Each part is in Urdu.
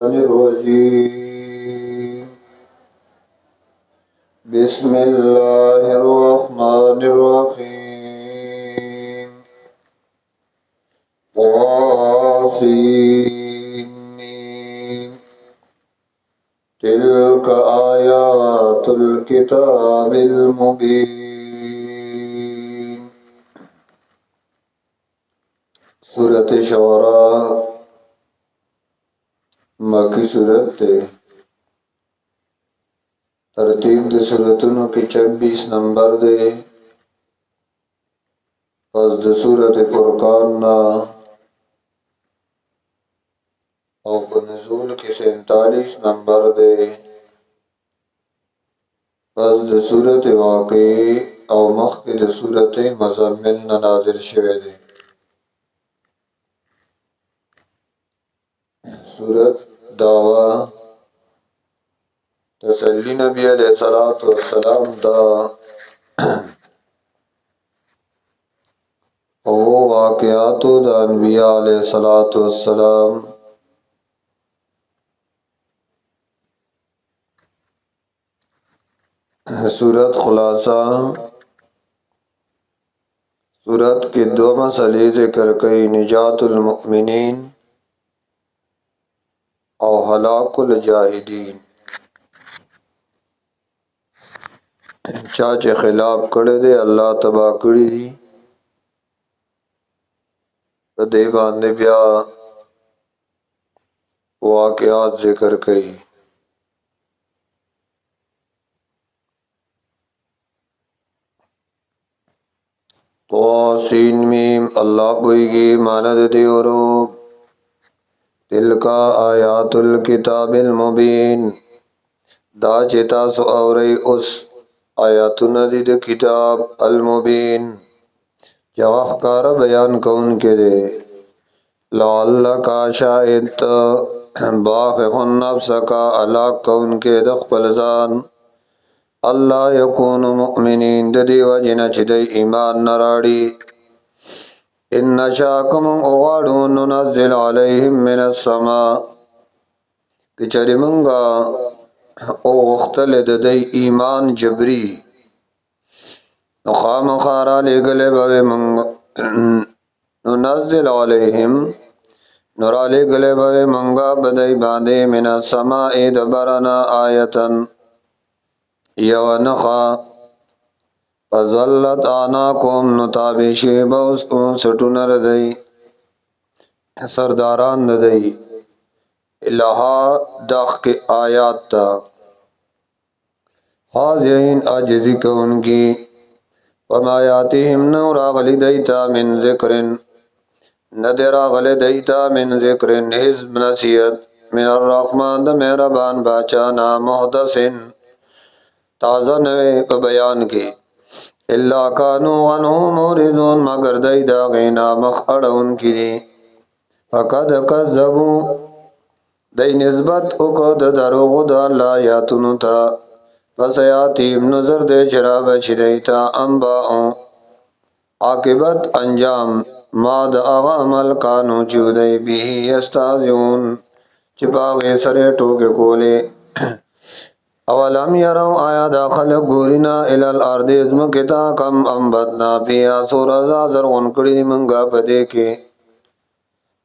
الرجيم بسم الله الرحمن الرحيم طاسين تلك آيات الكتاب المبين سورة شورى مکی صورت تے ترتیب د سورتونو کی 26 نمبر دے پس د سورت فرقان نا او په نزول کی 47 نمبر دے پس د سورت واقعی او مخی د سورت مزمن نازل شوه دے سورت دعوی تسلی نبی علیہ السلام دا او واقعاتو دا انبیاء علیہ السلام سورت خلاصہ سورت کے دو مسئلے ذکر کئی نجات المؤمنین او ہلاک الجاہدین چاچے خلاف کړه دے اللہ تباہ کړي دي په دې باندې بیا واقعات ذکر کړي طاسین میم اللہ بوئیگی ماند دیورو تلکا آیات الکتاب المبین دا چتا سو اوری اس آیاتون دی دا کتاب المبین جواح کار بیان کون کے دے لعلکا شاید باخخن نفسکا علاق کون کے دخ پلزان اللہ یکون مؤمنین دی وجن چدی ایمان نراڑی ان نشاکم اغاڑون ننزل علیہم من السماء کچری منگا او اختل دی ایمان جبری نخام خارا لگلے بوی منگا ننزل علیہم نرا لگلے بوی منگا بدی باندے من السماء دبرنا آیتن یونخا فظلت آناکم نتابشی باس سٹون ردی سرداران ردی الہا داخ کے آیات تا خاضعین آجزی کون کی وما یاتیہم نورا غلی دیتا من ذکرن ندرا غلی دیتا من ذکرن حزب نصیت من الرحمن دا مہربان باچانا محدثن تازہ نوے پا بیان کی اللہ کانو عنہ موردون مگر دی داغینا مخ اڑون کی دی فقد کذبو دی نسبت اکد دروغ دا اللہ یاتونو تا فسیاتیم نظر دے شراب چدیتا انباؤں عاقبت انجام ما دا آغا عمل کانو چودی بھی یستازیون چپاغی سرے ٹوکے کولے اولم یرو آیا دا خلق گورینا الالارد ازمکتا کم انبتنا فیا سورزا زرغن کری منگا پدے کے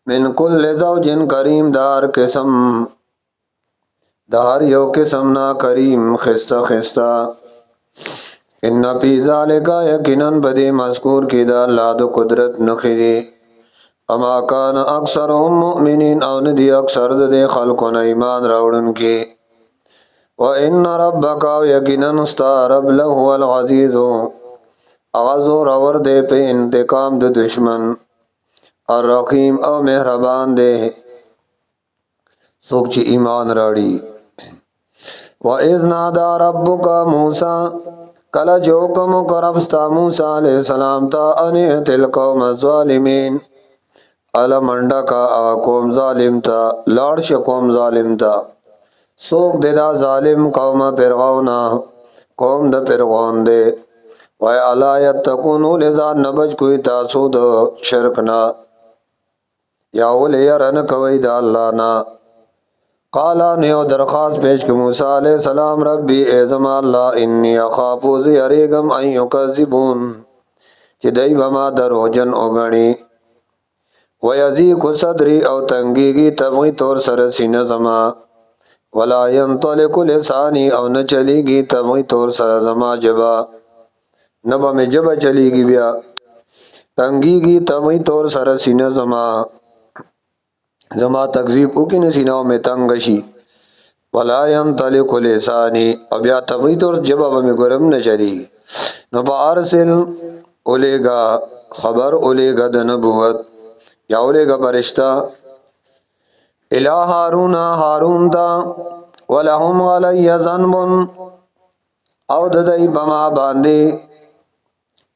من کل زوجن کریم دار قسم دار یو قسمنا کریم خستا خستا ان فی ذالکا یقیناً بدے مذکور کی دا اللہ دا قدرت نخیدی اما کان اکثرهم مؤمنین او ندی اکثر دے خلقون ایمان راوڑن کی وَإِنَّ رَبَّكَ یقیناً استا رب لہو العزیزو آغازو راور دے پہ انتقام دے دشمن الرحیم او مہربان دے سوک چی ایمان راڑی وَإِذْ نَادَى رَبُّكَ مُوسَى کلا جو کم کربستا موسیٰ علیہ السلام تا انیت القوم الظالمین علمانڈا کا قوم ظالم تا لارش قوم ظالم تا سوک دے دا ظالم قوم فرعونا قوم دا فرعون دے وَإِ عَلَا يَتَّقُونُ لِذَان نبج کوئی تاسو دا شرکنا یا ولی یرن کوئی دا اللہ نا قالا نیو درخواست پیش کہ موسیٰ علیہ السلام ربی ایزم اللہ انی اخافو زیریگم ان یکذبون چی دی بما دروجن اگنی ویزیق صدری او تنگیگی تبغی طور سرسین زما ولا ینطلق لسانی او نچلیگی تبغی طور سر زما جبا نبا میں جبا چلیگی بیا تنگیگی تبغی طور سرسین زما تکذیب او کی نسیناو میں تنگشی ولا ينطلق لسانی او بیا تبغی طور جبا میں گرم نچلی نبا ارسل اولیگا خبر اولیگا د نبوت یا اولیگا برشتہ الہ ہارون تا ولهم علی ذنب او ددئی بما باندے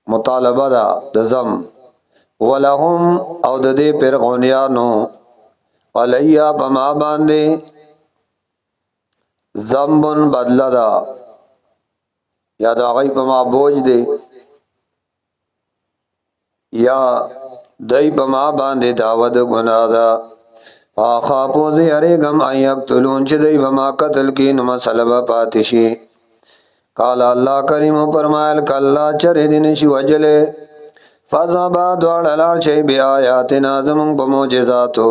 مطالبہ دا دزم ولهم او ددے پرغونیانو علی بما باندے ذنبن بدلا دا یا دا غی بما بوجھ دے یا دای بما باندې داود گناه دا فاخافو زیریگم ان یقتلون چې دای بما قتل کی نو مسلبه پاتشی قال الله کریم فرمایل کلا چر دین شي وجله فذهبا دوړل شي بیا آیاتنا زمون په معجزاتو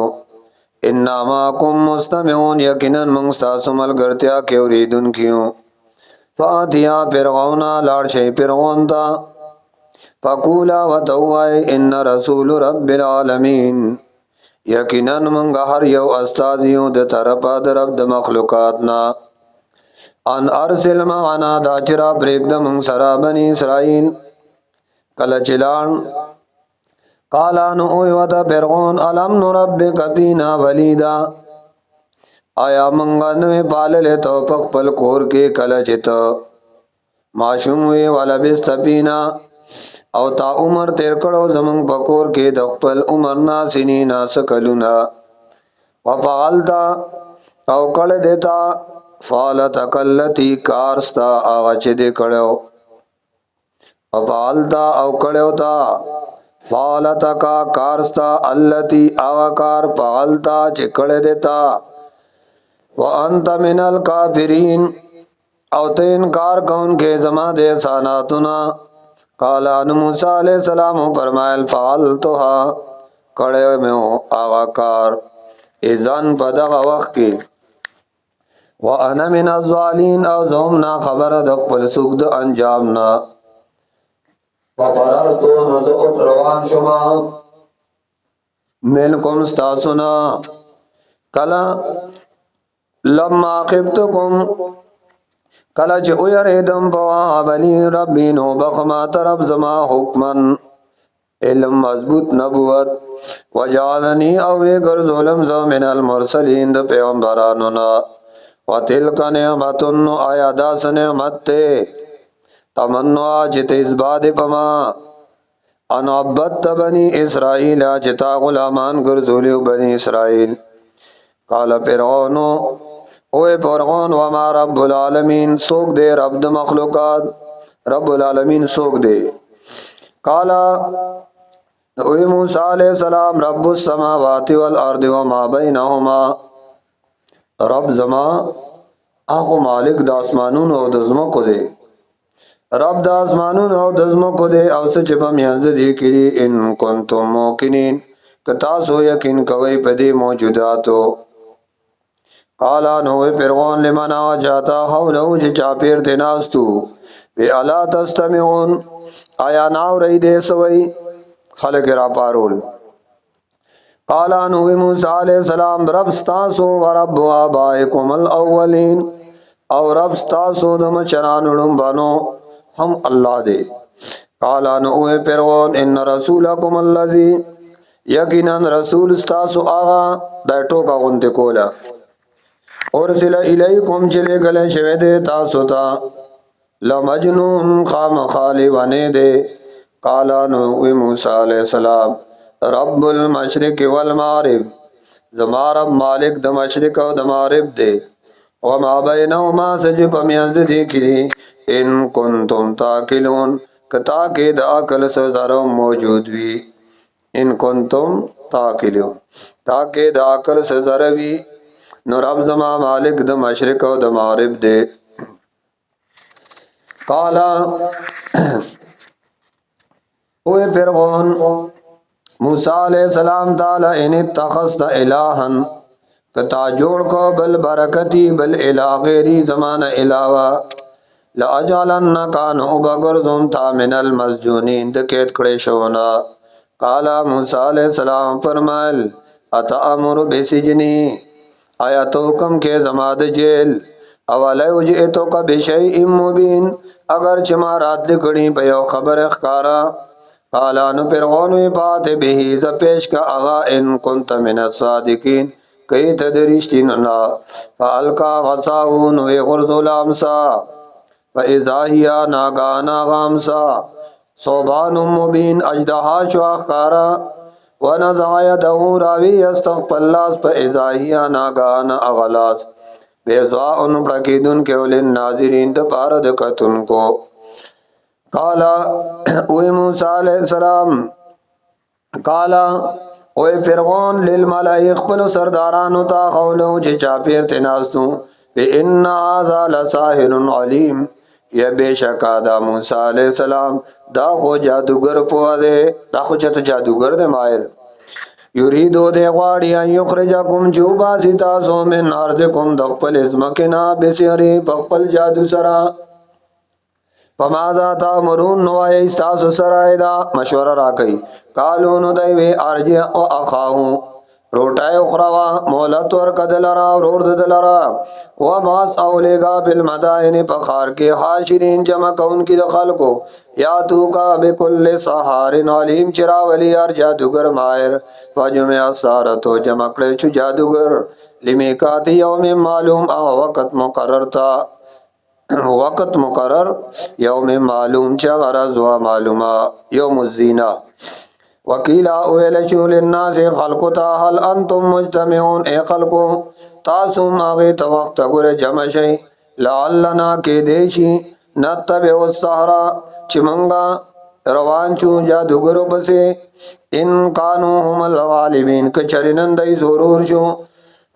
انما کوم مستمعون یقینا من تاسو ملګرتیا کې اوریدون کیو فاتیا فرعون لاړ شي فرعون تا فقولا وتوای ان رسول رب العالمین یقینا منگا هر یو استاد یو د طرفا در رب د مخلوقاتنا ان ارسل معنا دا چرا بریک د من سرا بنی اسرائیل کل چلان قالا نو اوی ودا فرعون علم نربک فینا ولیدا آیا منگا نوی پالل تو پخپل کور کے کل چت معشوم وی والا بست فینا او تا عمر تیر کړو زمون پکور کې د خپل عمر نا سنینا سکلونا وفعلتا او کړه دیتا فعلت کلتی کارستا هغه چې دې کړو وفعلتا او کړه تا فعلت کا کارستا التی هغه کار فعلتا چې کړه دیتا وانت من الکافرین او ته انکار کون کې زما دے احساناتنا قال ان موسیٰ علیہ السلام فرمائل فعلتها کڑے میں آغا کار اذن پدغ وقت کی وانا من الظالین او زومنا خبر دقبل سکد انجامنا فقررتو نزعت روان شما منکم ستاسنا کلا لما خبتکم کلا چې او یریدم فوابلی ربی نو بخما طرف زما حکمن علم مضبوط نبوت وجعلنی او ویگر ظلم زو من المرسلین د پیغمبرانونا وتلک نعمتن آیا داس نعمت تے تمنو آجت ازباد پما ان عبدت بنی اسرائیل آجتا غلامان گرزولیو بنی اسرائیل قال فرعونو اوے فرعون وما رب العالمین سوک دے رب د مخلوقات رب العالمین سوک دے قالا اوے موسیٰ علیہ السلام رب السماوات والارض وما بینہما رب زما آخو مالک د اسمانون او د زمکو دے رب د اسمانون او د زمکو دے او سچ بمیانز دی کری ان کنتم موقنین کتاسو یقین کوئی پدی موجوداتو قالا نوے فرعون لمن آجاتا حولو چی چاپیر تناستو بی علا تستمعون آیا ناو رئی دے سوئی خلق را پارول قالا نوے موسیٰ علیہ السلام رب ستاسو و رب آبائکم الاولین او رب ستاسو دم چنانوڑم بانو ہم اللہ دے قالا نوے فرعون ان رسولکم اللذی یقینا رسول ستاسو آغا دیٹو کا غنتے کولا ارسل الیکم چلے گلے شوے دے تاسو تا لمجنون خام خالی وانے دے قالا نوی موسیٰ علیہ السلام رب المشرق والمعرب زما رب مالک د مشرق او د مغرب دے وما بینهما سجب میانز دی کری ان کنتم تاکلون کتا کے دا عقل سزارو موجود وی ان کنتم تاکلون تاکہ دا عقل سزاروی نو رب زما مالک د مشرق او د مغرب دی. قال اوے فرعون موسی علیہ السلام تعالی ان اتخذت الہا کتا جوڑ کو بل برکتی بل الہ غیری زمان علاوہ لاجعلنک انو بغرزم تا من المسجونین د کېد کړي شونا. قال موسی علیہ السلام فرمایل اتامر بسجنی آیا تو حکم کې زما د جیل اولی وجئتو کا بشیء مبین اگر چما رات لکڑی په یو خبر اخکارا. قالا نو فرعون پات به ز پیش کا اغا ان کنت من الصادقین کئی تدریشتین نا فالکا غصاون وی غرزو لامسا فاذا هي ناگانا غامسا صوبان مبین اجدہا شو اخکارا ونزع يده راوی استغفر الله فاذا هي ناگانا اغلاس بیضاء پرکیدن کے اولین ناظرین د پارد کتن کو. قالا اوی موسیٰ علیہ السلام قالا اوی فرعون للملائی خپل سردارانو تا قولو چه چاپیر تناستو بی ان آزا لساحر علیم یا بے شکا دا موسیٰ علیہ السلام دا خو جادوگر پوا دے دا خو چت جادوگر دے مائر یریدو دے غواړي ان یخرجکم جوبا سیتاسو من ارضکم دخپل ازمکنا بسیری پخپل جادو سرا فماذا تامرون نوائی استاسو سرائی دا مشورہ راکی. قالونو دیوی ارجی او اخاہو روٹای اخراوا مولت ورک دلرا ورور دلرا وماس اولیگا بالمدائن پخار کے حاشرین جمع کون کی دخل کو یاتو کا بکل سحار علیم چراولی ار جادوگر مائر فجمع سارتو جمع کڑے چو جادوگر لمیکاتی یوم معلوم وقت مقرر تا وقت مقرر یوم معلوم چا غرض و معلومہ یوم الزینہ. وکیلا اویل شول الناس خلقتا حل انتم مجتمعون اے خلقو تاسو ماغی تا وقت گر جمع شئی لعلنا کے دیشی نتبع السحرہ چمنگا روان چو جادوگرو بسے ان کانو هم الغالبین کچرنندی ضرور شو.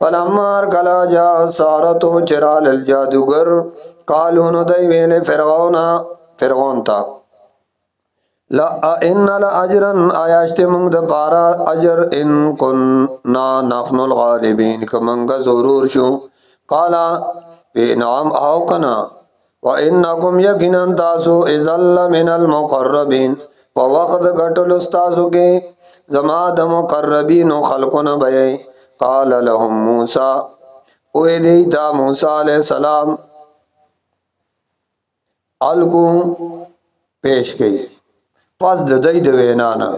فلمار کلا جا سارتو چرال الجادوگر قالون دیویل فرعون تا لا ان لاجرن آیاشت منگ د پارا اجر ان کننا نحن الغالبین کمنگا ضرور شو. قالا بی نعم آو کنا وانکم یقینا تاسو اذل من المقربین ووقت گٹل استاسو کے زما د مقربین خلقون بیئی. قال لهم موسیٰ اوی دیتا موسیٰ علیہ السلام الگو پیش گئی پس د دی د وینانا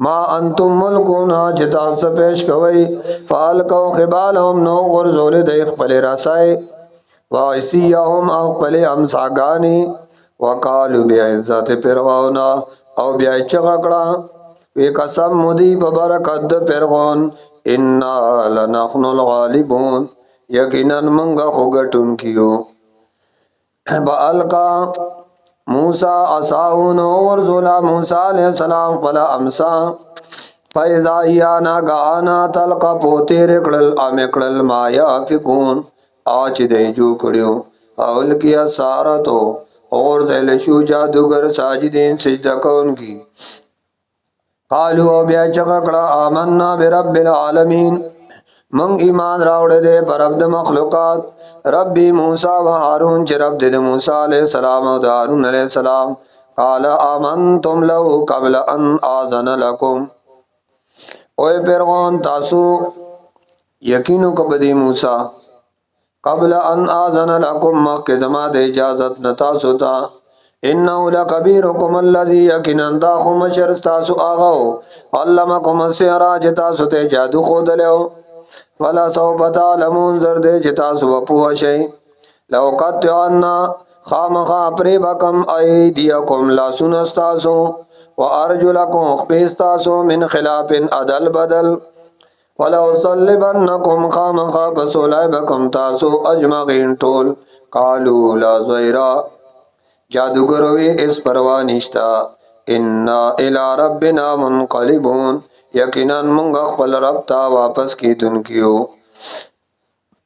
ما انتم ملکونا چتا سا پیش کوئی فالکو خبالهم نو غرزول دیخ پل رسائی وعیسیهم اخپل امساگانی وقالو بی عزت فرعونا او بی چغکڑا وی قسم مدی ببرکت د فرعون انا لنحن الغالبون یقینا منگا خوگتن کیو. بألقا موسیٰ عصاہون ورزولا موسیٰ علیہ السلام فلا امسا فیضا ایانا گانا تلقا پوتی رکڑل امکڑل ما یافکون آچ دے جو کڑیو اول کیا سارتو اور زیلشو جادوگر ساجدین سجدہ کون کی. قالو بیا چککڑا آمنا برب العالمین منگ ایمان راوڑے دے پر رب د مخلوقات ربی موسیٰ و حارون چی رب دے موسیٰ علیہ السلام و حارون علیہ السلام. قال آمنتم لو قبل ان آذن لکم اوے فرعون تاسو یقینو کبدی موسیٰ قبل ان آذن لکم مخی زما دے اجازت نتاسو تا انہو لکبیرکم اللذی یقیناً دا خمشر ستاسو آغاو علمکم السحرہ جتاسو تے جادو خود لیو فلا سوف تعلمون زردے جتاسو وپوہ شئی لو قطعنا خامخا پریبکم ایدیکم لاسون استاسو وارجلکم اخپیستاسو من خلاف عدل بدل ولو صلبنکم خامخا بسولائبکم تاسو اجمعین طول. قالو لا ضیرہ جادوگروی اس پروانشتا انا الى ربنا منقلبون یقیناً منگا خپل رب تا واپس کی دن کیو.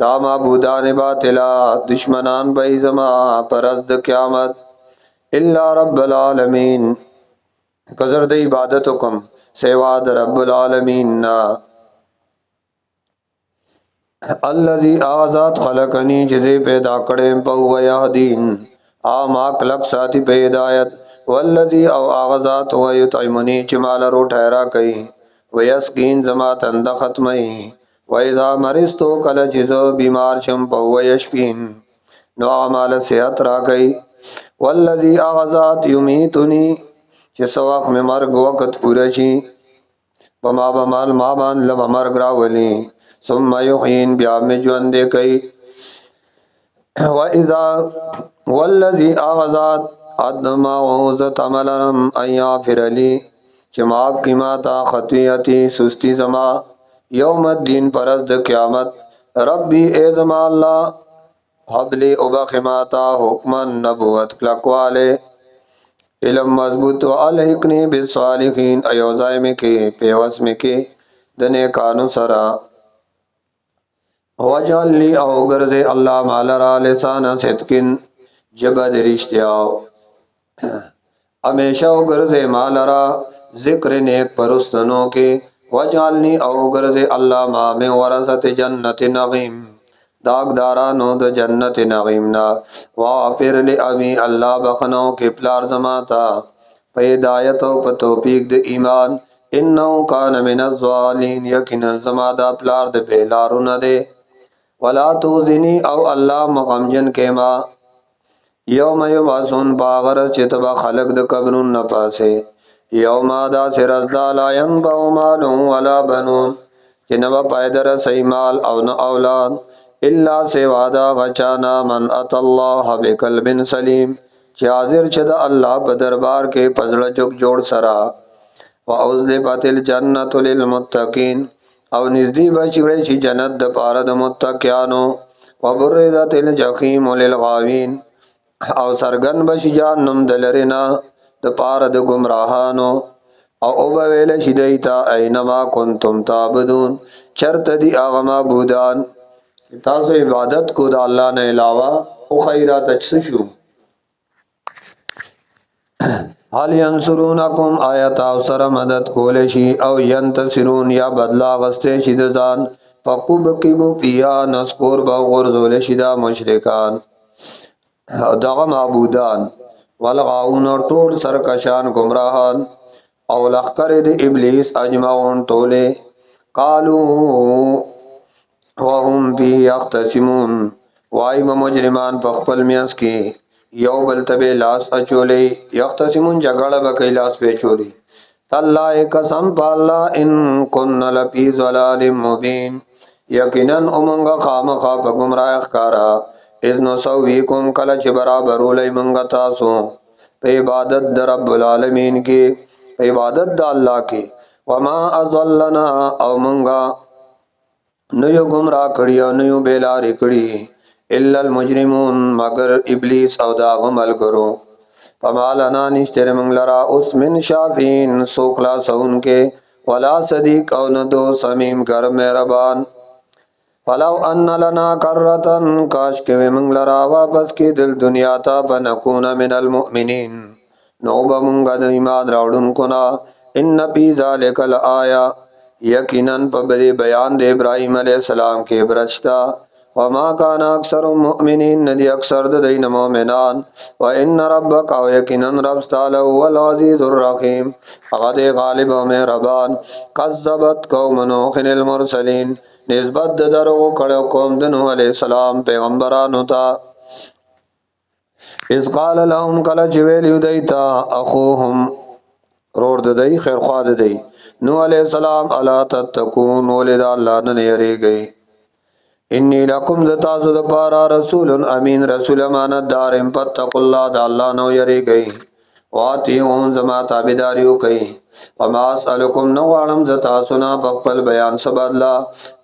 دا معبودان باطلا دشمنان بی زما پرز د قیامت الا رب العالمین کزر د عبادت کم سوا د رب العالمین نا الذي آزاد خلقنی جزے پیدا کڑے پو یهدین آما کلک ساتھی پہ ہدایت والذی او آغازات و یطعمنی چمال رو ٹھہرا کئی ویسکین زما تند ختمئی ویزا مرستو کل چیزو بیمار شم پو یشفین نو آمال صحت را کئی والذی آغازات یمیتنی چس وقت میں مرگ وقت پورشی وما بمال ما بان لب مرگ راولی ثم یحین بیا میں جوندے کئی وَإِذَا وَالَّذِي آغازات ادما وعوزت عملرم ان یافر لی چماب کی ماتا خطویتی سستی زما یوم الدین پرست قیامت ربی اے زما اللہ حبلی ابخماتا حکمن نبوت کلکوالے علم مضبوط و الحقنی بالصالحین ایوزائی میں کے پیوس میں کے دنے کانو سرا وجعل لی او گرزے اللہ مالرا لسانا صدقن جبد رشتیاو ہمیشہ او گرزے مالرا ذکر نیک پرستنوں کے وجعلنی او گرزے اللہ ما میں ورثت جنت نغیم داغ دارانو د جنت نغیمنا وافر لی ابی اللہ بخنو کے پلار زماتا پیدایت و پتوفیق د ایمان انہو کان من الظالین یقینا زمادا پلار د پیلارو ندے ولا توزنی او اللہ مغمجن کے ما یوم یبعثون باغر چتبا خلق د قبرون نپاسے یوم دا سرزدا لا ینبع مال ولا بنون چنبا پایدر سیمال او ن اولاد الا سوادا غچانا من ات اللہ بقلب سلیم چی حاضر چد اللہ پا دربار کے پزڑ چک جوڑ سرا وَأُزْلِفَتِ الْجَنَّةُ لِلْمُتَّقِينَ او نزدی بچڑے چی جنت د پار د متقیانو وبرزت الجحیم للغاوین او سرگن بش جہنم دلرنا د پار د گمراہانو او اوبویل شدیتا اینما کنتم تابدون چرت دی آغا معبودان تاسو عبادت کو دا اللہ نے علاوہ او خیرات اچسشو حال ینصرونکم آیت آفسر مدد کولشی او ینتصرون یا بدلا غستے شدزان فقوب کبو پیا نسکور با غرزول شدا مشرکان دغا معبودان والغاون طول سرکشان گمراہان او لخکر د ابلیس اجمعون طولے قالو وهم فی یختصمون وائی مجرمان پخپل میاس کی یو بلتبے لاس اچولے یختصمون جگڑ بکی لاس پہ چولی تاللہ قسم پا اللہ ان کن لپی ضلال مبین یقیناً امنگا خام خواب گمراہ اخکارا اذن سویکم کلچ برابرو لی منگا تاسو پہ عبادت در رب العالمین کی پہ عبادت دا اللہ کی وما ازولنا او منگا نیو گمراہ کڑی او نیو بیلاری کڑی الا المجرمون مگر ابلیس او دا غمل کرو فما لنا نشتر منگلرا اس من شافین سوکلا سون کے ولا صدیق او ندو سمیم گر مہربان فلو ان لنا کرتن کاش کے منگلرا واپس کی دل دنیا تا فنکون من المؤمنین نوبا منگا دا ایمان راوڑن کنا ان پی ذالک الآیا یقیناً پبری بیان دے ابراہیم علیہ السلام کے برچتا وما کان اکثر مؤمنین ندی اکثر دین مومنان وان ربک او یقیناً رب تعالی هو العزیز الرحیم غد غالب و مہربان کذبت قوم نوح المرسلین نسبت درو کڑو قوم نوح علیہ السلام پیغمبرانو تا اذ قال لهم کل چویلیو دیتا اخوهم رور ددئی خیر خواہ ددئی نوح علیہ السلام الا تتقون ولد اللہ نے یری گئی انی لکم زتاسو دپارا رسول امین رسول امانت دارم پتقوا اللہ دا اللہ نو یری گئی واتیون زما تابداریو کئی وما اسألکم نوارم زتاسونا بقبل بیان سبادلا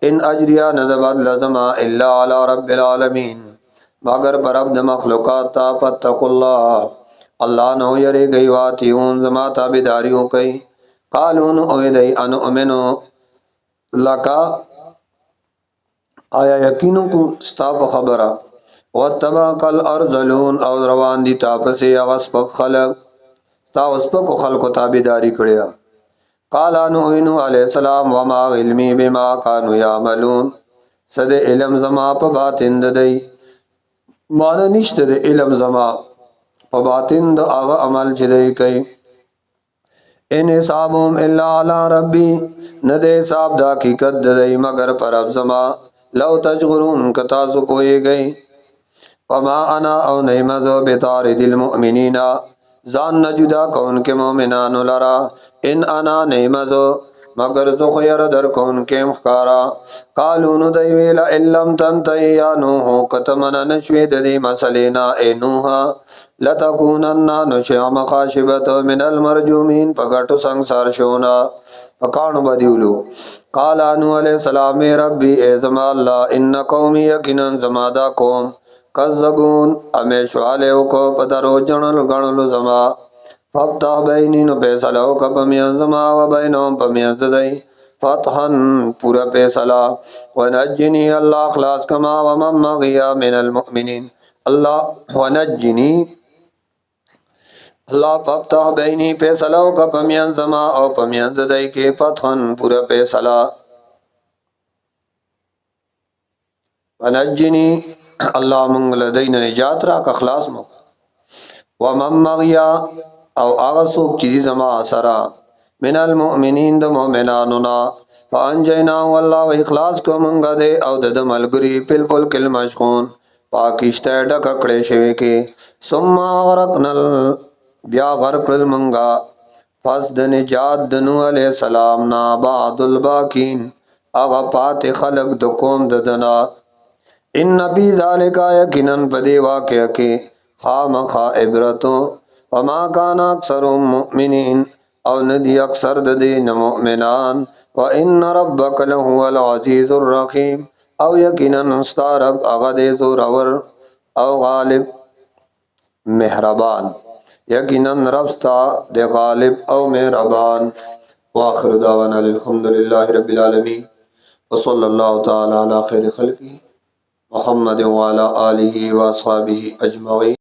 ان اجریا ندبادل زما الا علی رب العالمین مگر برب د مخلوقات تا پتقوا اللہ اللہ نو یری گئی واتیون زما تابداریو کئی قالون اویدئی انؤمنو لکا آیا یقینو کو ستا په خبره واتبعك الارذلون او روان دي تاسو هغه سپک خلق تاسو سپکو خلقو تابعداري کړی قال نوح علیہ السلام وما علمي بما كانوا يعملون صد علم زما په باطن دی مان نشته د علم زما په باطن د هغه عمل چې دی کوي ان حسابهم الا على ربي نه د حساب د حقیقت دی مگر پر رب زما لو تشغرون کتا سو کوئی گئی وما انا او نیمزو بطارد المؤمنین ځان نه جدا کون کې مؤمنانو لرا ان انا نیمزو مگر زو خیر در کون کې مخکارا قالو نو دی ویل علم تنتهي یا نوح کتمن نشوي د دې مسلینا اے نوح لتكونن نشام خاشبت من المرجومین پګټو ਸੰسار شونا پکانو بدیولو قال نوح علیہ السلام ربی ای زما الله ان قومی یقینا زما دا قوم کذبون امیشوالیو کو پدرو جنل گنلو زما ففتح بینی نو پیسلو کا پمیان زما و بینهم پمیان زدائی فتحن پورا پیسلا ونجنی اللہ خلاص کما ومن مغیا من المؤمنین اللہ ونجنی اللہ ففتح بینی پیسلو کا پمیان زما او پمیان زدائی کے فتحن پورا پیسلا ونجنی اللہ منگل دین نجات را کا خلاص مو ومن مغیا او آغسوک چیزی زما سرا من المؤمنین د مؤمنانونا فانجینا والله و اخلاص کو منگا دے او د ملگری پل پل کل مشخون پاکشتہ ڈک اکڑے شوی کے ثم غرقنا بیا غرق منگا پس د نجات دنو علیہ السلام نا بعد الباکین اغا پات خلق د قوم ددنا ان فی ذالک یقینا پدی واقع کے خامخا عبرتوں وما کان اکثر مؤمنین او ندی اکثر دین مؤمنان وان ربک لهو العزیز الرحیم او یقینا استرب اغد زورور او غالب مہربان یقینا ربستا د غالب او مہربان واخر دعوانا الحمدللہ رب العالمین وصلی اللہ تعالی علی خیر خلقہ محمد وعلى آلہ واصحابہ اجمعین.